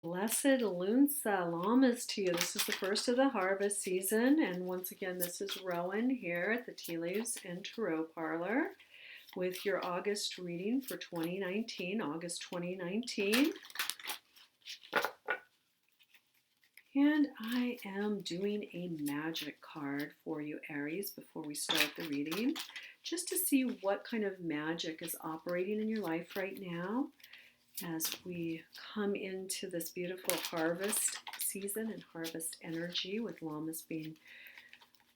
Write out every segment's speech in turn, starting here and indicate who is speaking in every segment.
Speaker 1: Blessed Lune Salamas to you. This is the first of the harvest season, and once again, this is Rowan here at the Tea Leaves and Tarot Parlor with your August reading for 2019, August 2019. And I am doing a magic card for you, Aries, before we start the reading, just to see what kind of magic is operating in your life right now as we come into this beautiful harvest season and harvest energy, with Lammas being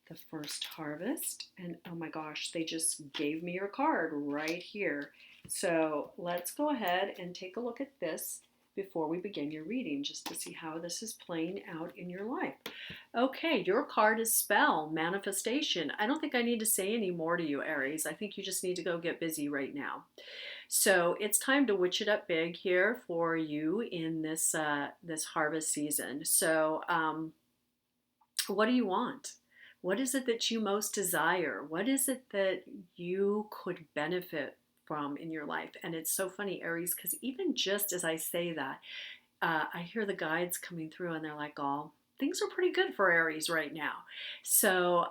Speaker 1: the first harvest. And oh my gosh, they just gave me your card right here. So let's go ahead and take a look at this before we begin your reading, just to see how this is playing out in your life. Okay, your card is spell, manifestation. I don't think I need to say any more to you, Aries. I think you just need to go get busy right now. So it's time to witch it up big here for you in this this harvest season. So what do you want? What is it that you most desire? What is it that you could benefit from in your life? And it's so funny, Aries, because even just as I say that, I hear the guides coming through and they're like, oh, things are pretty good for Aries right now. So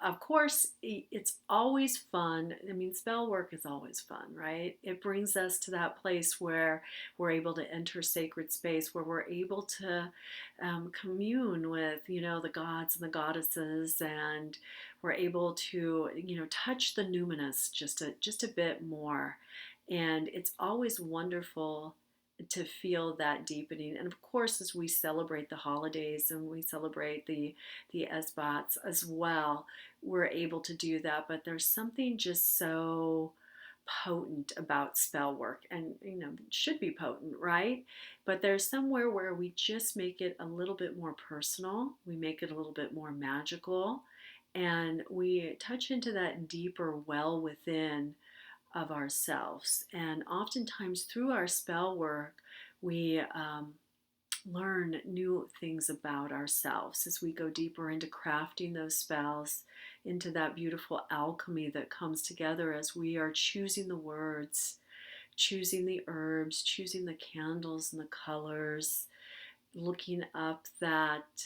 Speaker 1: of course, it's always fun. I mean, spell work is always fun, right? It brings us to that place where we're able to enter sacred space, where we're able to commune with, the gods and the goddesses, and we're able to, touch the numinous just a bit more. And it's always wonderful to feel that deepening. And of course, as we celebrate the holidays and we celebrate the Esbats as well, we're able to do that. But there's something just so potent about spell work, and it should be potent, right? But there's somewhere where we just make it a little bit more personal, we make it a little bit more magical, and we touch into that deeper well within of ourselves. And oftentimes through our spell work, we learn new things about ourselves as we go deeper into crafting those spells, into that beautiful alchemy that comes together as we are choosing the words, choosing the herbs, choosing the candles and the colors, looking up that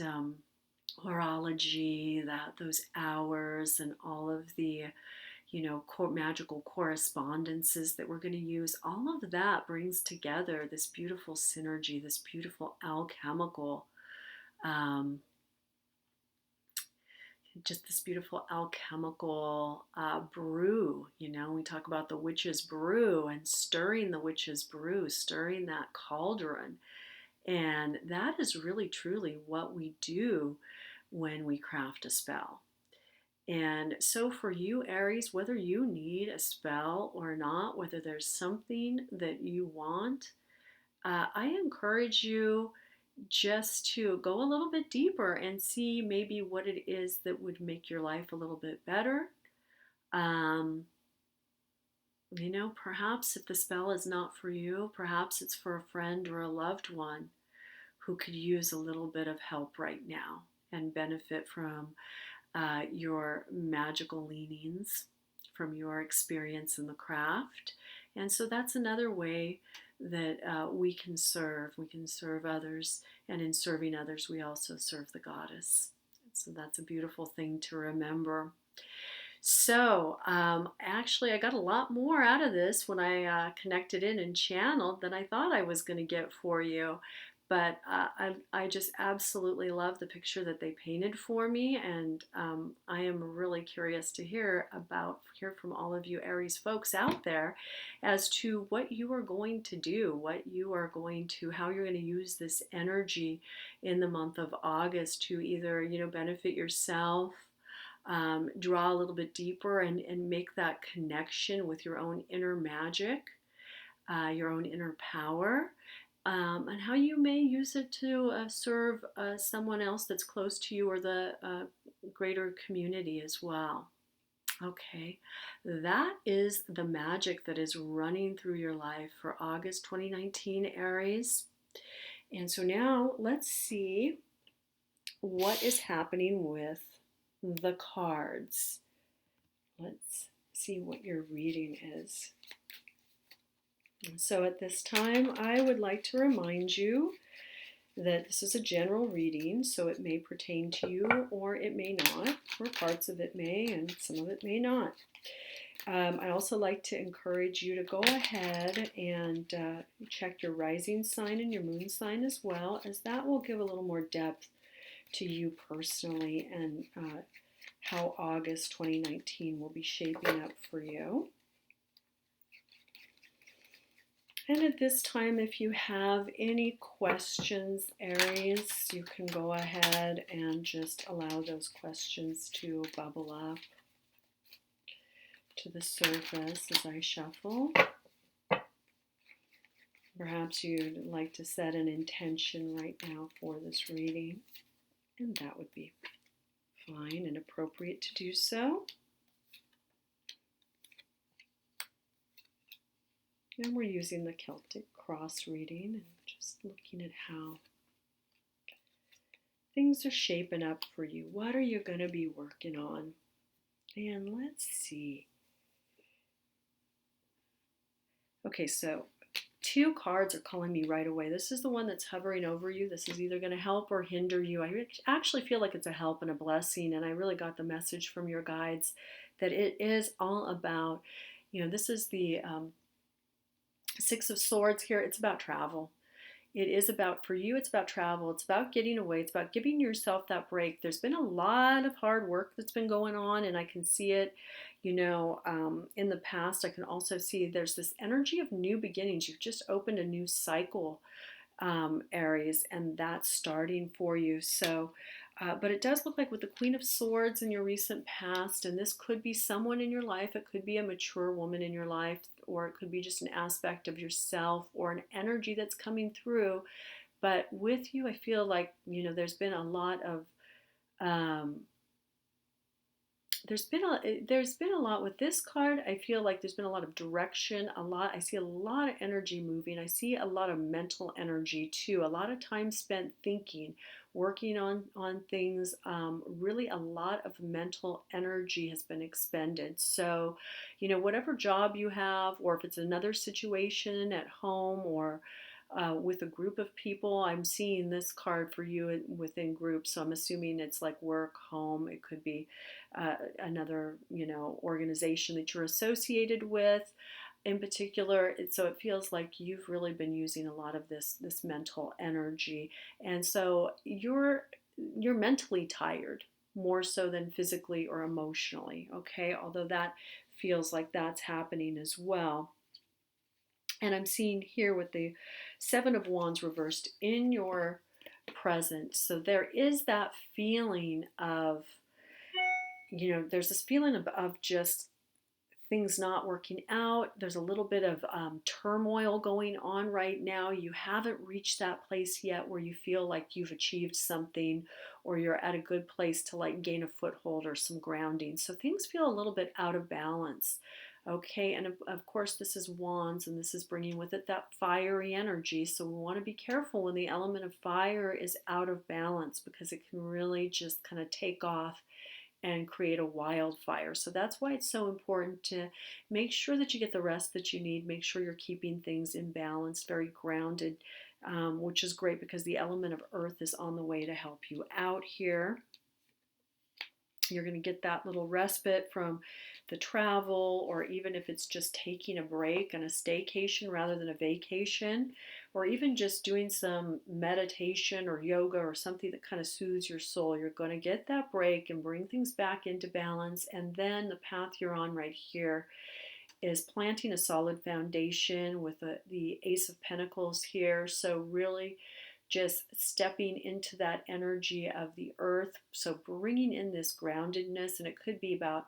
Speaker 1: horology, those hours, and all of the magical correspondences that we're going to use. All of that brings together this beautiful synergy, this beautiful alchemical, just this beautiful alchemical brew. We talk about the witch's brew and stirring the witch's brew, stirring that cauldron. And that is really truly what we do when we craft a spell. And so for you, Aries, whether you need a spell or not, whether there's something that you want, I encourage you just to go a little bit deeper and see maybe what it is that would make your life a little bit better. Perhaps if the spell is not for you, perhaps it's for a friend or a loved one who could use a little bit of help right now and benefit from your magical leanings, from your experience in the craft. And so that's another way that we can serve. We can serve others, and in serving others, we also serve the goddess. So that's a beautiful thing to remember. So actually, I got a lot more out of this when I connected in and channeled than I thought I was going to get for you. But I just absolutely love the picture that they painted for me, and I am really curious to hear from all of you Aries folks out there as to what you are going to do, how you're going to use this energy in the month of August to either benefit yourself, draw a little bit deeper, and make that connection with your own inner magic, your own inner power. And how you may use it to serve someone else that's close to you, or the greater community as well. Okay, that is the magic that is running through your life for August 2019, Aries. And so now let's see what is happening with the cards. Let's see what your reading is. So at this time, I would like to remind you that this is a general reading, so it may pertain to you or it may not, or parts of it may and some of it may not. I also like to encourage you to go ahead and check your rising sign and your moon sign as well, as that will give a little more depth to you personally and how August 2019 will be shaping up for you. And at this time, if you have any questions, Aries, you can go ahead and just allow those questions to bubble up to the surface as I shuffle. Perhaps you'd like to set an intention right now for this reading, and that would be fine and appropriate to do so. And we're using the Celtic cross reading and just looking at how things are shaping up for you. What are you going to be working on? And let's see. Okay, so 2 cards are calling me right away. This is the one that's hovering over you. This is either going to help or hinder you. I actually feel like it's a help and a blessing, and I really got the message from your guides that it is all about, this is the 6 of Swords here. It's about travel. It is about, for you, it's about travel. It's about getting away. It's about giving yourself that break. There's been a lot of hard work that's been going on, and I can see it, in the past. I can also see there's this energy of new beginnings. You've just opened a new cycle, Aries, and that's starting for you. So, but it does look like with the Queen of Swords in your recent past, and this could be someone in your life, it could be a mature woman in your life, or it could be just an aspect of yourself or an energy that's coming through. But with you, I feel like, there's been a lot of um, there's been a lot with this card. I feel like there's been a lot of direction, I see a lot of energy moving. I see a lot of mental energy too, a lot of time spent thinking, working on things. Really a lot of mental energy has been expended. So, whatever job you have, or if it's another situation at home or with a group of people, I'm seeing this card for you within groups. So I'm assuming it's like work, home. It could be another, organization that you're associated with in particular. So it feels like you've really been using a lot of this mental energy, and so you're mentally tired more so than physically or emotionally. Okay, although that feels like that's happening as well. And I'm seeing here with the 7 of Wands reversed in your present. So there is that feeling of, there's this feeling of just things not working out. There's a little bit of turmoil going on right now. You haven't reached that place yet where you feel like you've achieved something, or you're at a good place to like gain a foothold or some grounding. So things feel a little bit out of balance. Okay, and of course this is Wands, and this is bringing with it that fiery energy. So we want to be careful when the element of fire is out of balance, because it can really just kind of take off and create a wildfire. So that's why it's so important to make sure that you get the rest that you need. Make sure you're keeping things in balance, very grounded, which is great because the element of earth is on the way to help you out here. You're going to get that little respite from the travel, or even if it's just taking a break and a staycation rather than a vacation, or even just doing some meditation or yoga or something that kind of soothes your soul. You're going to get that break and bring things back into balance. And then the path you're on right here is planting a solid foundation with the Ace of Pentacles here. So really just stepping into that energy of the earth. So bringing in this groundedness, and it could be about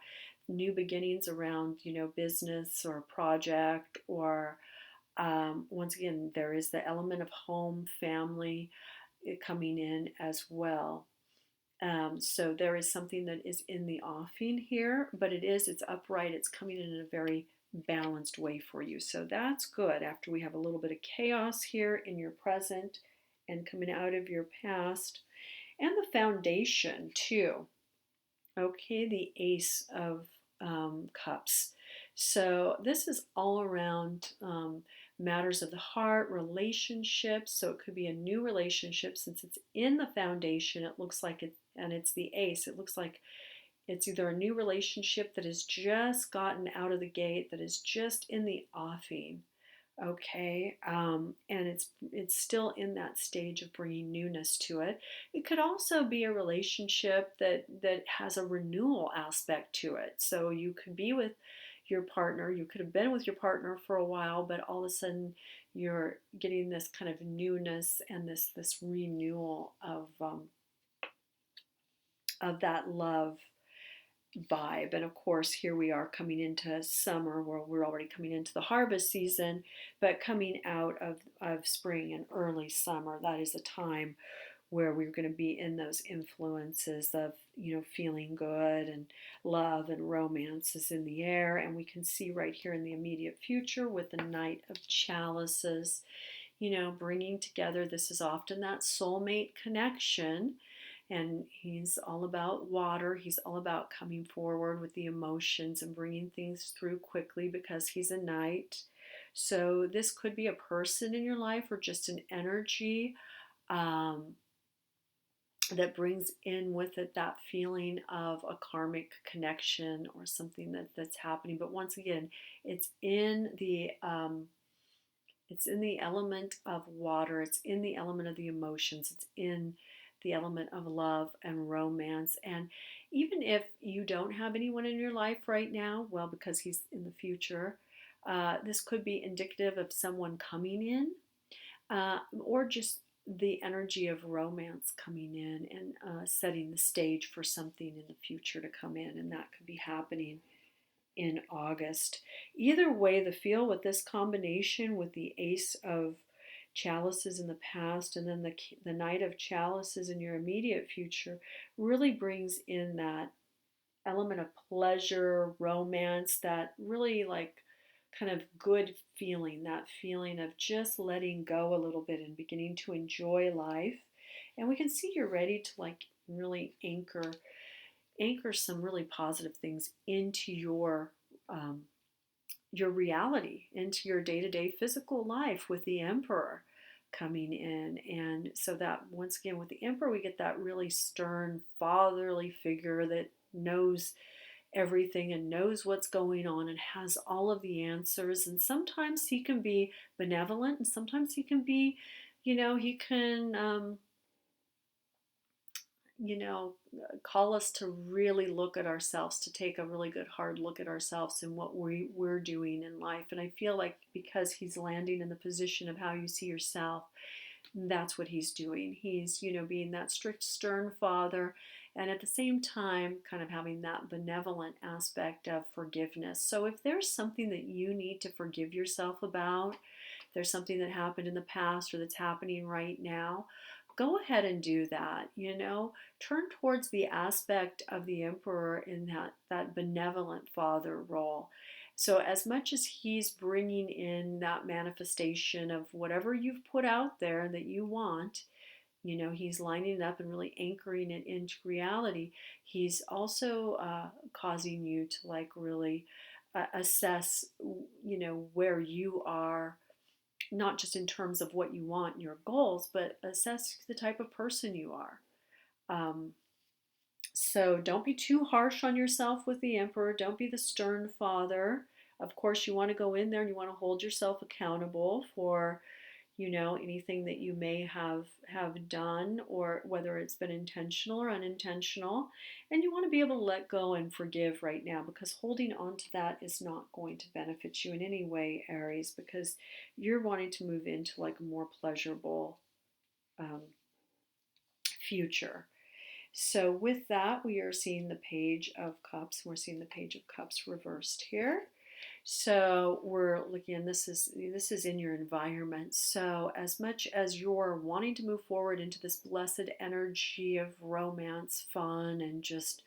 Speaker 1: new beginnings around, business or project, or once again, there is the element of home, family coming in as well. So there is something that is in the offing here, but it's upright, it's coming in a very balanced way for you. So that's good after we have a little bit of chaos here in your present and coming out of your past. And the foundation too. Okay, the Ace of Cups. So this is all around matters of the heart, relationships. So it could be a new relationship since it's in the foundation. It looks like it, and it's the ace. It looks like it's either a new relationship that has just gotten out of the gate, that is just in the offing, okay, and it's still in that stage of bringing newness to it. It could also be a relationship that has a renewal aspect to it. So you could be with your partner, you could have been with your partner for a while, but all of a sudden you're getting this kind of newness and this renewal of that love vibe. And of course, here we are coming into summer where we're already coming into the harvest season, but coming out of spring and early summer, that is a time where we're going to be in those influences of, feeling good, and love and romance is in the air. And we can see right here in the immediate future with the Knight of Chalices, bringing together, this is often that soulmate connection. And he's all about water. He's all about coming forward with the emotions and bringing things through quickly because he's a knight. So this could be a person in your life or just an energy um, that brings in with it that feeling of a karmic connection or something that's happening. But once again, it's in the element of water. It's in the element of the emotions. It's in the element of love and romance. And even if you don't have anyone in your life right now, well, because he's in the future, this could be indicative of someone coming in, or just the energy of romance coming in and setting the stage for something in the future to come in. And that could be happening in August. Either way, the feel with this combination with the Ace of Chalices in the past and then the Knight of Chalices in your immediate future really brings in that element of pleasure, romance, that really like kind of good feeling, that feeling of just letting go a little bit and beginning to enjoy life. And we can see you're ready to like really anchor some really positive things into your reality, into your day-to-day physical life with the Emperor coming in. And so that once again with the Emperor we get that really stern fatherly figure that knows everything and knows what's going on and has all of the answers. And sometimes he can be benevolent, and sometimes he can be, he can you know, call us to really look at ourselves, to take a really good hard look at ourselves and what we're doing in life. And I feel like because he's landing in the position of how you see yourself, that's what he's doing. He's, being that strict, stern father, and at the same time, kind of having that benevolent aspect of forgiveness. So if there's something that you need to forgive yourself about, there's something that happened in the past or that's happening right now, go ahead and do that. Turn towards the aspect of the Emperor in that benevolent father role. So as much as he's bringing in that manifestation of whatever you've put out there that you want, he's lining it up and really anchoring it into reality. He's also causing you to like really assess, where you are, not just in terms of what you want and your goals, but assess the type of person you are. Um, so don't be too harsh on yourself with the Emperor. Don't be the stern father. Of course, you want to go in there and you want to hold yourself accountable for, anything that you may have done, or whether it's been intentional or unintentional. And you want to be able to let go and forgive right now, because holding on to that is not going to benefit you in any way, Aries, because you're wanting to move into like a more pleasurable um, future. So with that, we are seeing the Page of Cups. We're seeing the Page of Cups reversed here. So we're looking, this is in your environment. So as much as you're wanting to move forward into this blessed energy of romance, fun, and just,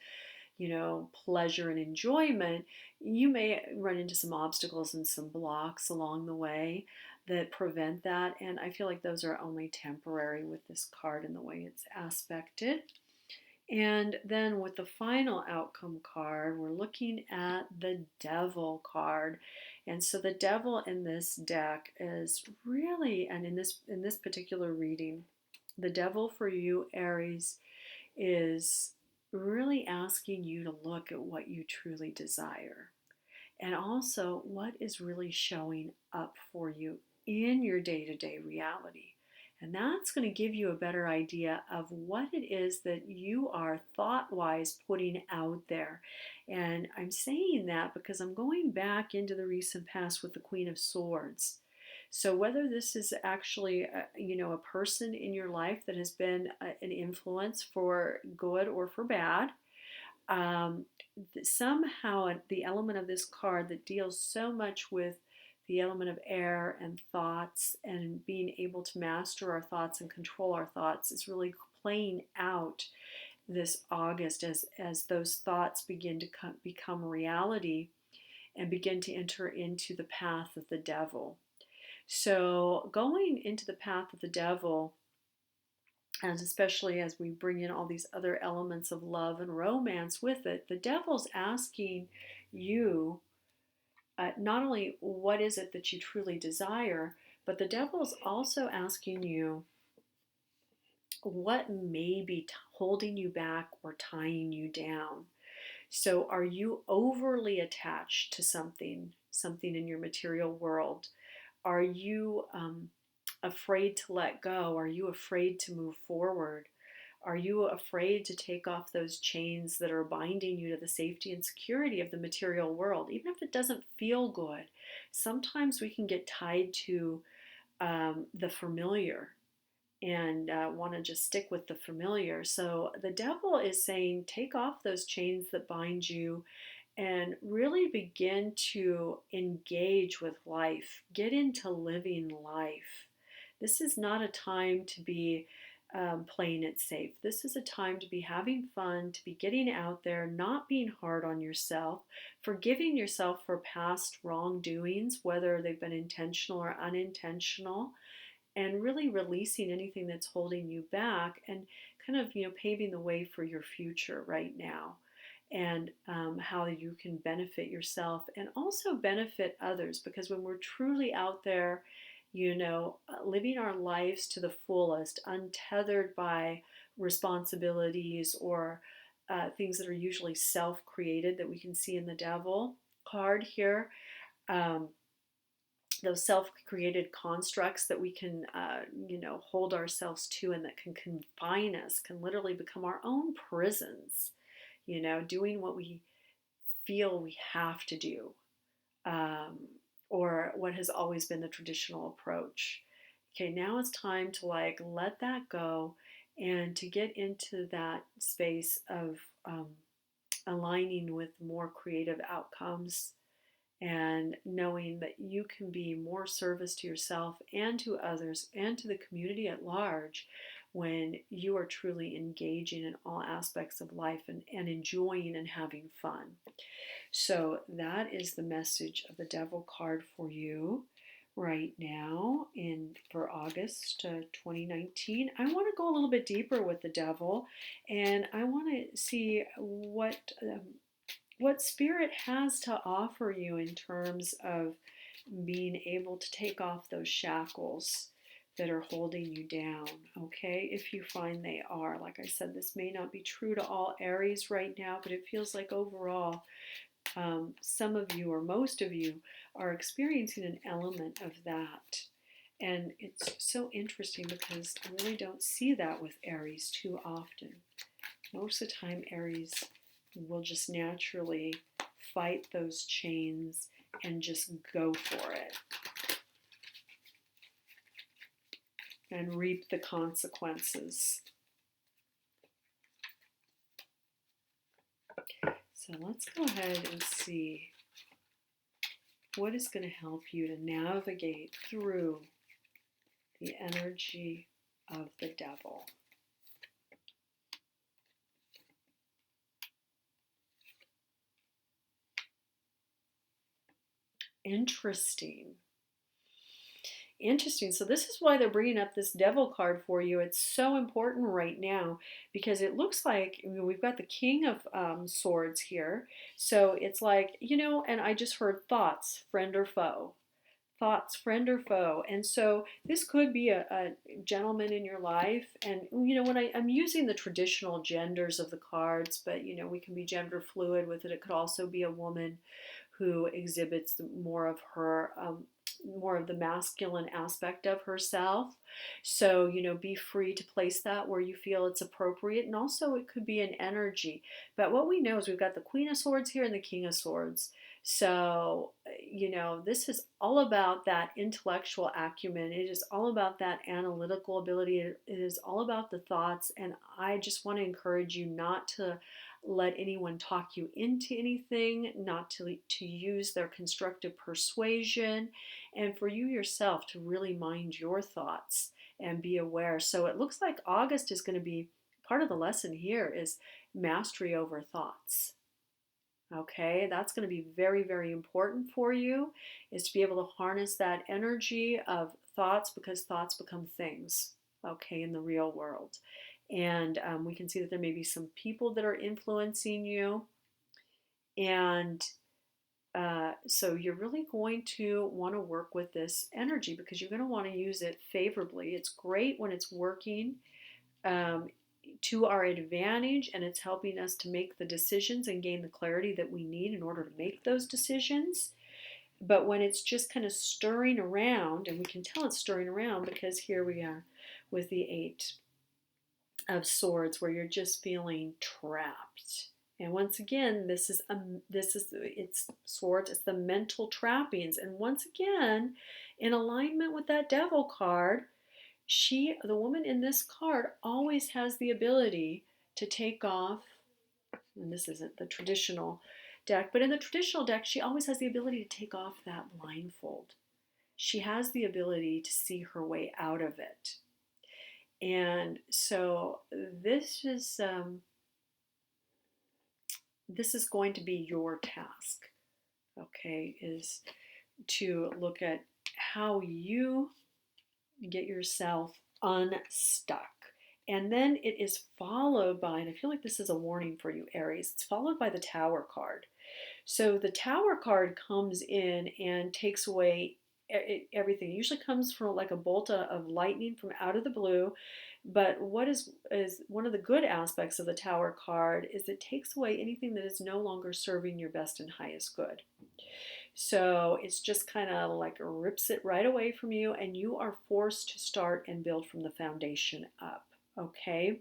Speaker 1: pleasure and enjoyment, you may run into some obstacles and some blocks along the way that prevent that. And I feel like those are only temporary with this card and the way it's aspected. And then with the final outcome card, we're looking at the Devil card. And so the devil in this deck is really, and in this particular reading, the devil for you, Aries, is really asking you to look at what you truly desire and also what is really showing up for you in your day to day reality. And that's going to give you a better idea of what it is that you are thought wise putting out there. And I'm saying that because I'm going back into the recent past with the Queen of Swords. So whether this is actually a person in your life that has been an influence for good or for bad, um, somehow the element of this card that deals so much with the element of air and thoughts and being able to master our thoughts and control our thoughts is really playing out this August as those thoughts begin to become reality and begin to enter into the path of the devil. So going into the path of the devil, and especially as we bring in all these other elements of love and romance with it, the devil's asking you not only what is it that you truly desire, but the devil's also asking you what may be holding you back or tying you down. So are you overly attached to something in your material world? Are you afraid to let go? Are you afraid to move forward? Are you afraid to take off those chains that are binding you to the safety and security of the material world? Even if it doesn't feel good, sometimes we can get tied to the familiar and want to just stick with the familiar. So the devil is saying, take off those chains that bind you and really begin to engage with life. Get into living life. This is not a time to be playing it safe. This is a time to be having fun, to be getting out there, not being hard on yourself, forgiving yourself for past wrongdoings, whether they've been intentional or unintentional, and really releasing anything that's holding you back and kind of, paving the way for your future right now and how you can benefit yourself and also benefit others. Because when we're truly out there, living our lives to the fullest, untethered by responsibilities or things that are usually self-created that we can see in the devil card here, um, those self-created constructs that we can, hold ourselves to and that can confine us, can literally become our own prisons, doing what we feel we have to do, um, or what has always been the traditional approach. Okay, now it's time to let that go and to get into that space of aligning with more creative outcomes and knowing that you can be more service to yourself and to others and to the community at large when you are truly engaging in all aspects of life and enjoying and having fun. So that is the message of the devil card for you right now for August 2019. I want to go a little bit deeper with the devil, and I want to see what spirit has to offer you in terms of being able to take off those shackles that are holding you down, okay? If you find they are. Like I said, this may not be true to all Aries right now, but it feels like overall some of you or most of you are experiencing an element of that. And it's so interesting because I really don't see that with Aries too often. Most of the time, Aries will just naturally fight those chains and just go for it and reap the consequences. So let's go ahead and see what is going to help you to navigate through the energy of the devil. Interesting. Interesting. So this is why they're bringing up this devil card for you. It's so important right now because it looks like, we've got the King of Swords here. So it's like, and I just heard thoughts, friend or foe. Thoughts, friend or foe. And so this could be a gentleman in your life. And, when I'm using the traditional genders of the cards, but, we can be gender fluid with it. It could also be a woman who exhibits more of her more of the masculine aspect of herself. So, be free to place that where you feel it's appropriate. And also, it could be an energy. But what we know is we've got the Queen of Swords here and the King of Swords. So, this is all about that intellectual acumen. It is all about that analytical ability. It is all about the thoughts. And I just want to encourage you not to let anyone talk you into anything, not to use their constructive persuasion, and for you yourself to really mind your thoughts and be aware. So it looks like August is going to be part of the lesson here is mastery over thoughts. Okay, that's going to be very, very important for you, is to be able to harness that energy of thoughts, because thoughts become things, okay, in the real world. And we can see that there may be some people that are influencing you. And so you're really going to want to work with this energy because you're going to want to use it favorably. It's great when it's working um, to our advantage, and it's helping us to make the decisions and gain the clarity that we need in order to make those decisions. But when it's just kind of stirring around, and we can tell it's stirring around because here we are with the Eight of Swords, where you're just feeling trapped. And once again, it's swords. It's the mental trappings. And once again, in alignment with that Devil card, the woman in this card, always has the ability to take off. And this isn't the traditional deck, but in the traditional deck, she always has the ability to take off that blindfold. She has the ability to see her way out of it. And so this is going to be your task, okay, is to look at how you get yourself unstuck. And then it is followed by, and I feel like this is a warning for you, Aries, it's followed by the Tower card. So the Tower card comes in and takes away everything. It usually comes from like a bolt of lightning from out of the blue. But what is one of the good aspects of the Tower card is it takes away anything that is no longer serving your best and highest good. So it's just kind of like rips it right away from you, and you are forced to start and build from the foundation up. Okay?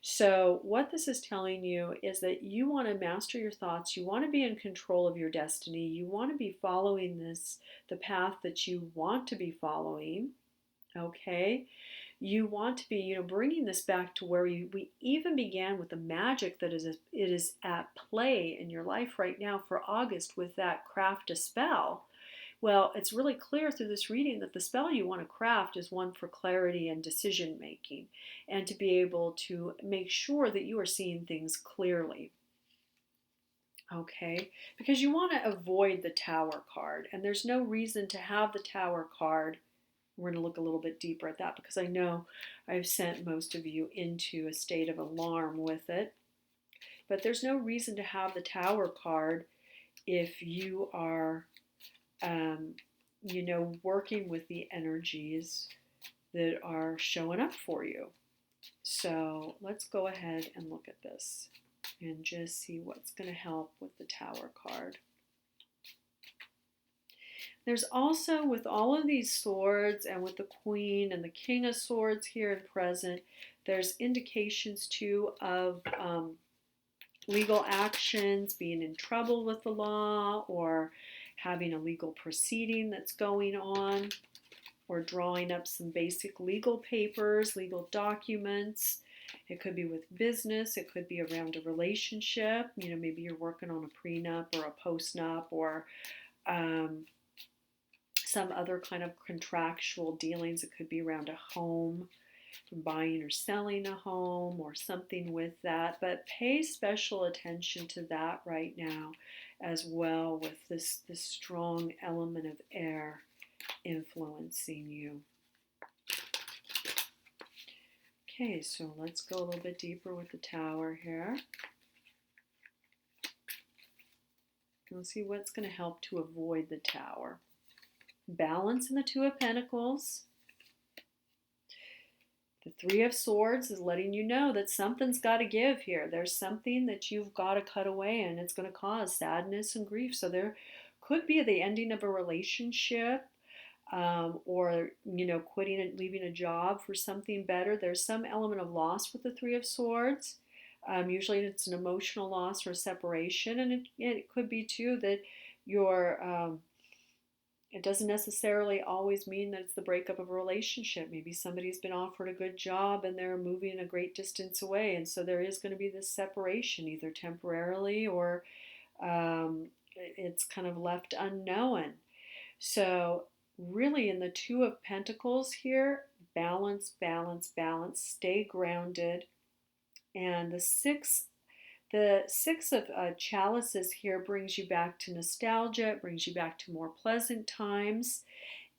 Speaker 1: So, what this is telling you is that you want to master your thoughts, you want to be in control of your destiny, you want to be following the path that you want to be following. Okay? You want to be, bringing this back to where we even began with the magic that it is at play in your life right now for August with that craft a spell. Well, it's really clear through this reading that the spell you want to craft is one for clarity and decision making, and to be able to make sure that you are seeing things clearly. Okay, because you want to avoid the Tower card, and there's no reason to have the Tower card. We're going to look a little bit deeper at that because I know I've sent most of you into a state of alarm with it. But there's no reason to have the Tower card if you are, working with the energies that are showing up for you. So let's go ahead and look at this and just see what's going to help with the Tower card. There's also, with all of these swords and with the Queen and the King of Swords here and present, there's indications too of legal actions, being in trouble with the law, or having a legal proceeding that's going on, or drawing up some basic legal papers, legal documents. It could be with business, it could be around a relationship. Maybe you're working on a prenup or a postnup, or some other kind of contractual dealings. It could be around a home, buying or selling a home, or something with that. But pay special attention to that right now as well, with this strong element of air influencing you. Okay, so let's go a little bit deeper with the Tower here. Let's see what's going to help to avoid the Tower. Balance in the Two of Pentacles. The Three of Swords is letting you know that something's got to give here. There's something that you've got to cut away, and it's going to cause sadness and grief. So there could be the ending of a relationship, or quitting and leaving a job for something better. There's some element of loss with the Three of Swords. Usually it's an emotional loss or separation, and it could be too that you're it doesn't necessarily always mean that it's the breakup of a relationship. Maybe somebody's been offered a good job and they're moving a great distance away, and so there is going to be this separation, either temporarily or it's kind of left unknown. So really, in the Two of Pentacles here, balance, balance, balance, stay grounded. And the Six of Chalices here brings you back to nostalgia. It brings you back to more pleasant times.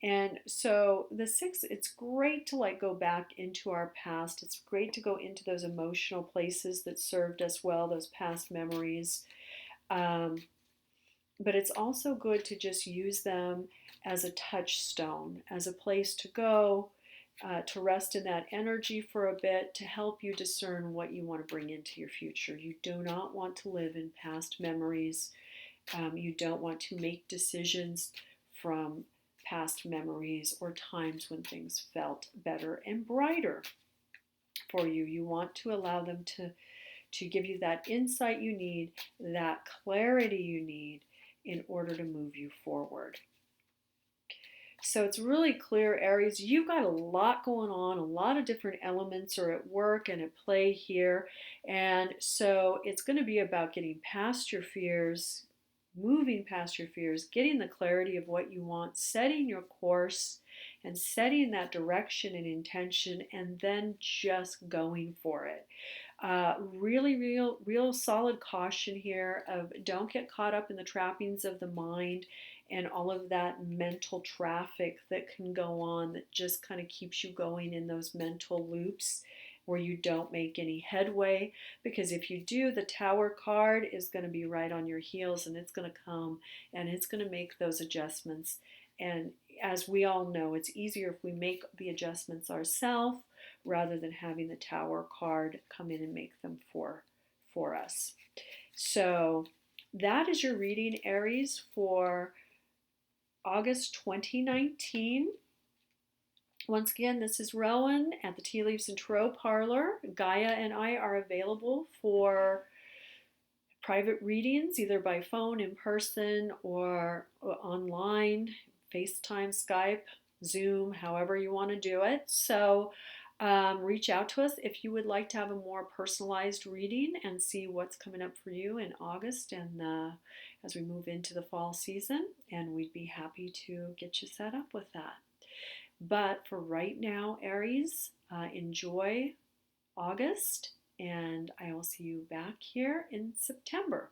Speaker 1: And so the Six, it's great to go back into our past. It's great to go into those emotional places that served us well, those past memories. But it's also good to just use them as a touchstone, as a place to go, to rest in that energy for a bit, to help you discern what you want to bring into your future. You do not want to live in past memories. You don't want to make decisions from past memories or times when things felt better and brighter for you. You want to allow them to give you that insight you need, that clarity you need in order to move you forward. So it's really clear, Aries, you've got a lot going on. A lot of different elements are at work and at play here. And so it's going to be about getting past your fears, moving past your fears, getting the clarity of what you want, setting your course, and setting that direction and intention, and then just going for it. Really, real solid caution here of don't get caught up in the trappings of the mind and all of that mental traffic that can go on that just kind of keeps you going in those mental loops where you don't make any headway. Because if you do, the Tower card is going to be right on your heels, and it's going to come and it's going to make those adjustments. And as we all know, it's easier if we make the adjustments ourselves rather than having the Tower card come in and make them for us. So that is your reading, Aries, for August 2019. Once again, this is Rowan at the Tea Leaves and Tarot Parlor. Gaia and I are available for private readings, either by phone, in person, or online, FaceTime, Skype, Zoom, however you want to do it. So reach out to us if you would like to have a more personalized reading and see what's coming up for you in August and as we move into the fall season, and we'd be happy to get you set up with that. But for right now, Aries, enjoy August, and I will see you back here in September.